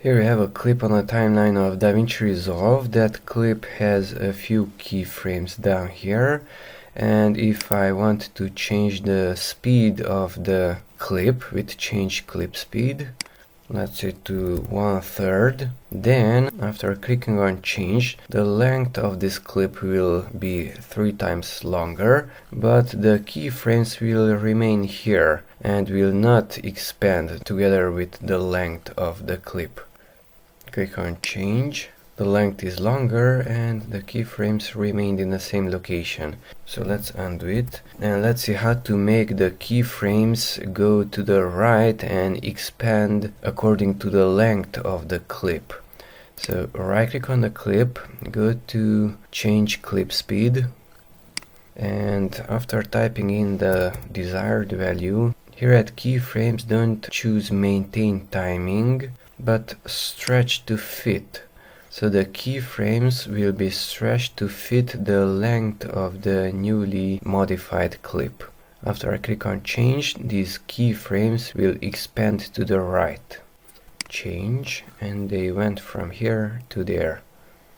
Here we have a clip on the timeline of DaVinci Resolve. That clip has a few keyframes down here, and if I want to change the speed of the clip with change clip speed, let's say to 1/3, then after clicking on change, the length of this clip will be 3 times longer, but the keyframes will remain here and will not expand together with the length of the clip. Click on change, the length is longer and the keyframes remained in the same location. So let's undo it and let's see how to make the keyframes go to the right and expand according to the length of the clip. So right click on the clip, go to change clip speed, and after typing in the desired value, here at keyframes don't choose maintain timing but stretch to fit. So the keyframes will be stretched to fit the length of the newly modified clip. After I click on change, these keyframes will expand to the right. Change, and they went from here to there.